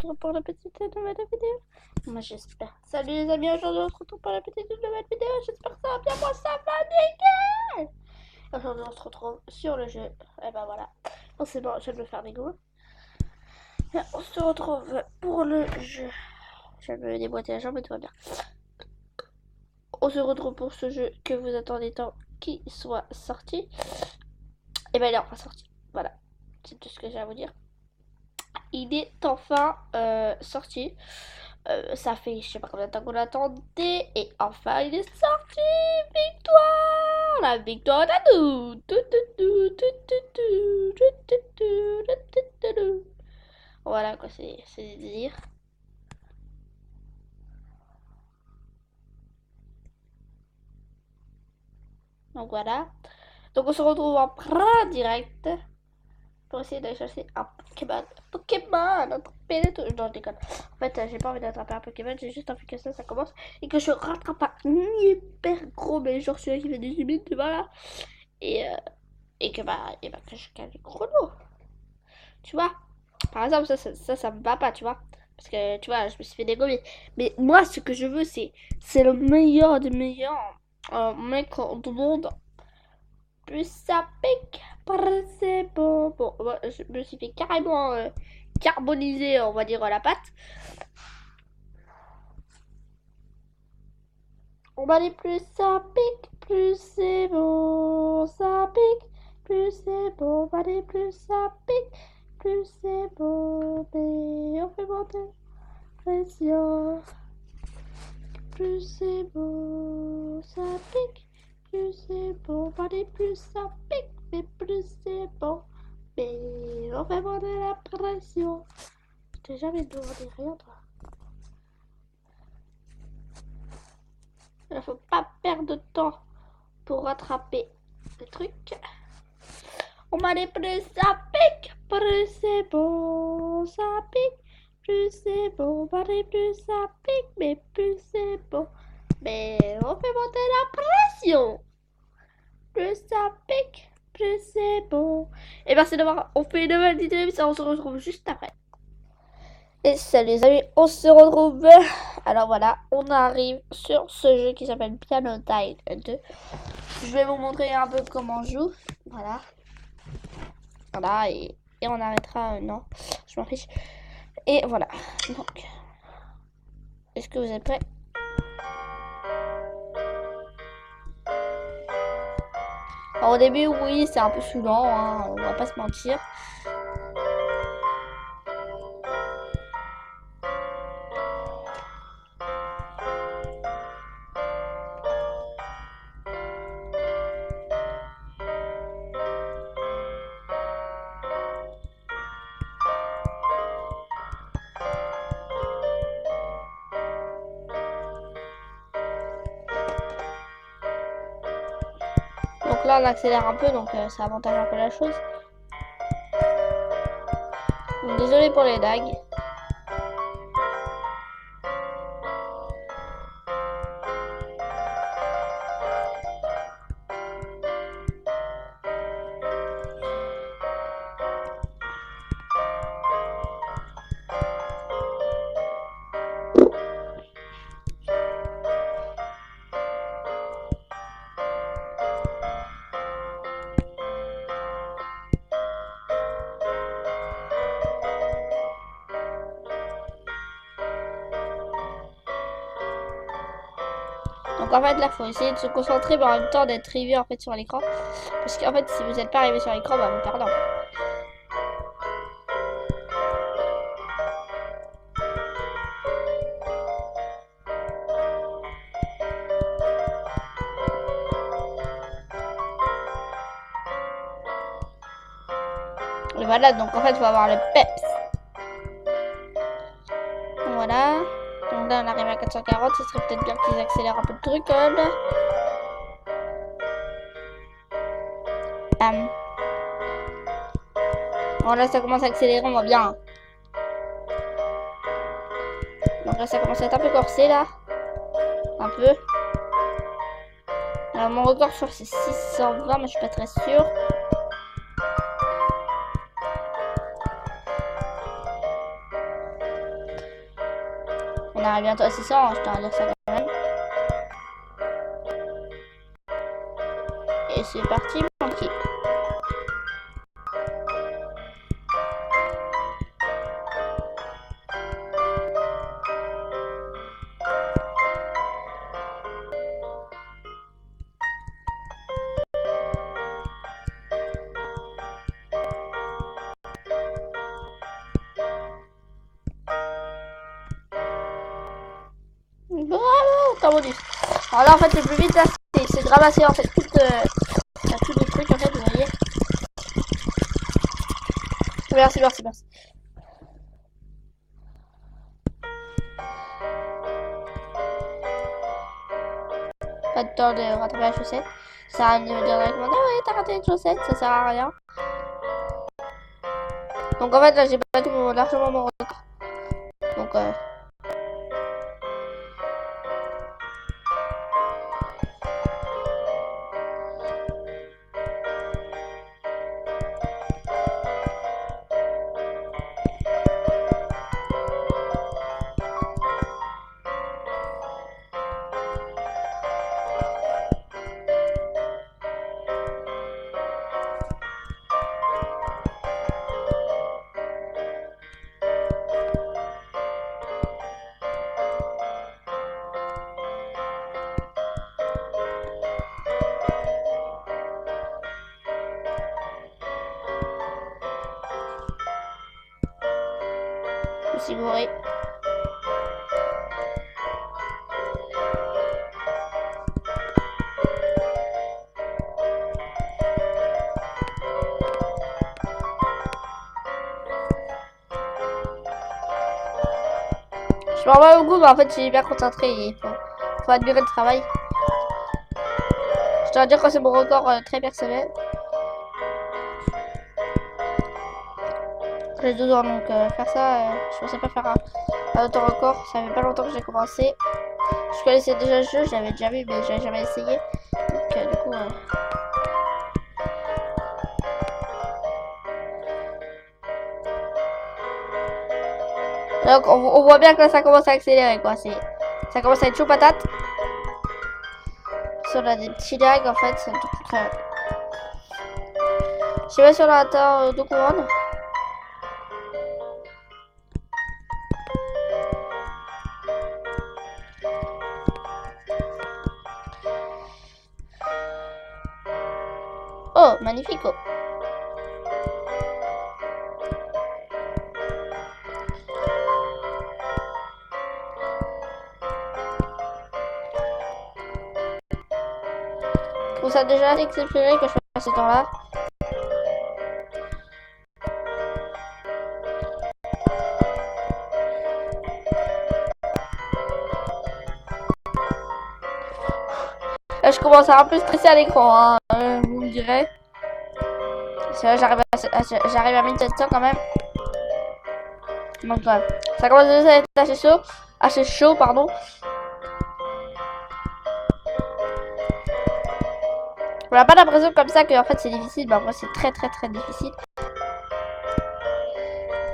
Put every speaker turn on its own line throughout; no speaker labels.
retrouve pour la petite nouvelle vidéo. Moi j'espère. Salut les amis, aujourd'hui on se retrouve pour la petite nouvelle vidéo. J'espère que ça va bien, moi ça va nickel. Aujourd'hui on se retrouve sur le jeu. Et ben voilà. Bon c'est bon, je vais me faire des goûts. On se retrouve pour le jeu. Je vais me déboîter la jambe mais tout va bien. On se retrouve pour ce jeu que vous attendez tant qu'il soit sorti. Et ben il est enfin sorti. Voilà. C'est tout ce que j'ai à vous dire. Il est enfin sorti. Ça fait je sais pas combien de temps qu'on l'attendait. Et enfin il est sorti. Victoire. La victoire à nous. Voilà quoi, c'est des délires. Donc voilà. Donc on se retrouve en direct pour essayer d'aller chercher un Pokémon. Attraper les trucs. Non, je déconne. En fait, j'ai pas envie d'attraper un Pokémon, j'ai juste envie que ça commence et que je rattrape un hyper gros, mais genre celui qui fait des limites, voilà. Et que que je gagne le chrono. Tu vois? Par exemple, ça me va pas, tu vois? Parce que, tu vois, je me suis fait dégommer. Mais moi, ce que je veux, c'est le meilleur des meilleurs mec du monde. Plus ça pique, c'est bon. Bon, moi, je me suis fait carrément carboniser, on va dire, la pâte. On va aller plus ça pique, plus c'est bon. Ça pique, plus c'est bon. On va aller plus ça pique, plus c'est bon. Et on fait monter la pression. Plus c'est bon, ça pique, plus c'est bon. On va aller plus ça pique, mais plus c'est bon. Mais on fait monter la pression. Je t'ai jamais demandé rien, toi. Il ne faut pas perdre de temps pour rattraper le truc. On va aller plus ça pique, plus c'est bon, ça pique, plus c'est bon. On va aller plus ça pique, mais plus c'est bon. Mais on fait monter la pression. Plus ça pique, plus c'est bon. Et merci d'avoir. On fait une nouvelle vidéo, ça on se retrouve juste après. Et salut les amis, on se retrouve. Alors voilà, on arrive sur ce jeu qui s'appelle Piano Tile 2. Je vais vous montrer un peu comment on joue. Voilà. Voilà, et on arrêtera. Non, je m'en fiche. Et voilà. Donc, est-ce que vous êtes prêts? Alors au début, oui, c'est un peu saoulant, hein, on va pas se mentir. Donc là, on accélère un peu, donc ça avantage un peu la chose. Donc, désolé pour les lags. Donc en fait là faut essayer de se concentrer mais en même temps d'être arrivé en fait sur l'écran. Parce qu'en fait si vous n'êtes pas arrivé sur l'écran, bah vous perdez. Et voilà, donc en fait il faut avoir le peps. Voilà. Donc là on arrive à 440, ce serait peut-être bien qu'ils accélèrent un peu le truc quand même. Bon là ça commence à accélérer, on voit bien. Donc là ça commence à être un peu corsé là. Un peu. Alors mon record je crois que c'est 620 mais je suis pas très sûre. arrive bientôt à 600, je tiens à dire ça quand même. Et c'est parti, mon petit. Bravo, t'as bonus. Alors là, en fait, le plus vite, là, c'est de ramasser, en fait, tous les trucs, en fait, vous voyez. Merci, merci, merci. Pas de temps de rattraper la chaussette. Ça sert à rien de me dire directement, ah ouais, t'as raté une chaussette, ça sert à rien. Donc en fait, là, j'ai battu largement mon record. Donc, je me suis bourré. Je m'en vais au goût, mais en fait, j'ai bien concentré. Il faut admirer le travail. Je dois dire que c'est mon record très personnel. J'ai 12 ans, donc faire ça, je pensais pas faire un autre record. Ça fait pas longtemps que j'ai commencé. Je connaissais déjà le jeu, je l'avais déjà vu, mais j'avais jamais essayé. Donc du coup... Donc on voit bien que là, ça commence à accélérer, quoi. Ça commence à être chaud patate. Si on a des petits lags, en fait, c'est tout très... Je sais pas si on a atteint 2 couronnes. Oh, magnifico. Je trouve ça déjà exceptionnel que je fasse ce temps-là. Là, je commence à un peu stresser à l'écran, hein, vous me direz. C'est vrai, j'arrive à 1700 quand même. Donc, ouais. Ça commence déjà à être assez chaud, pardon. On n'a pas l'impression comme ça que en fait c'est difficile, bah moi c'est très difficile.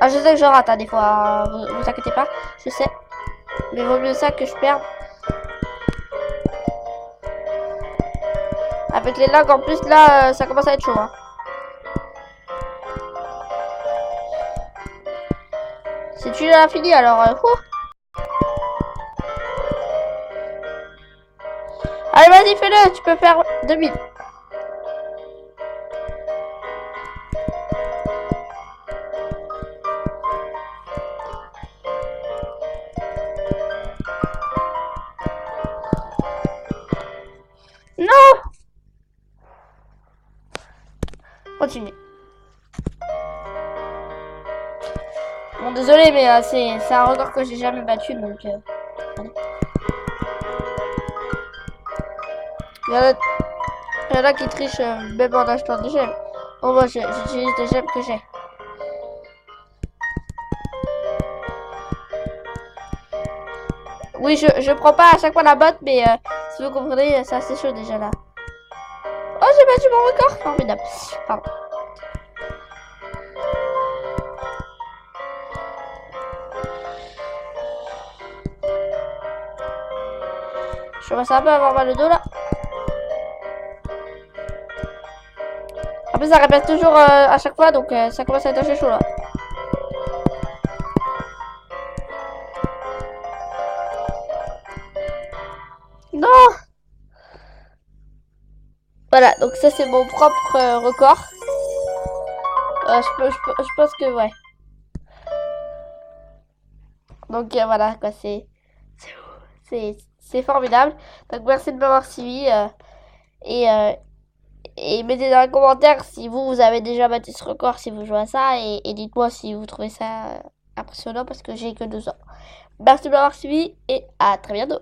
Ah, je sais que je rate hein, des fois, hein. Vous inquiétez pas, je sais. Mais vaut mieux ça que je perde. Avec les lags en plus là, ça commence à être chaud. Hein. C'est tu l'as fini alors. Allez vas-y fais-le, tu peux faire 2000. Non. Continue. Bon désolé mais c'est un record que j'ai jamais battu donc allez. Il y en a qui trichent même en achetant des gemmes. Bon moi j'utilise des gemmes que j'ai. Oui je prends pas à chaque fois la botte mais si vous comprenez c'est assez chaud déjà là. Oh j'ai battu mon record. Formidable. Pardon. commence un peu à avoir mal au dos là. En plus ça répète toujours à chaque fois donc ça commence à être assez chaud là. Non! Voilà, donc ça c'est mon propre record. Je pense que ouais. Donc voilà quoi, c'est formidable. Donc merci de m'avoir suivi et, euh, et mettez dans les commentaires si vous avez déjà battu ce record, si vous jouez à ça et dites-moi si vous trouvez ça impressionnant parce que j'ai que 2 ans. Merci de m'avoir suivi et à très bientôt.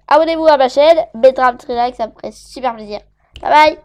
Abonnez-vous à ma chaîne, mettez un petit like, ça me ferait super plaisir. Bye bye!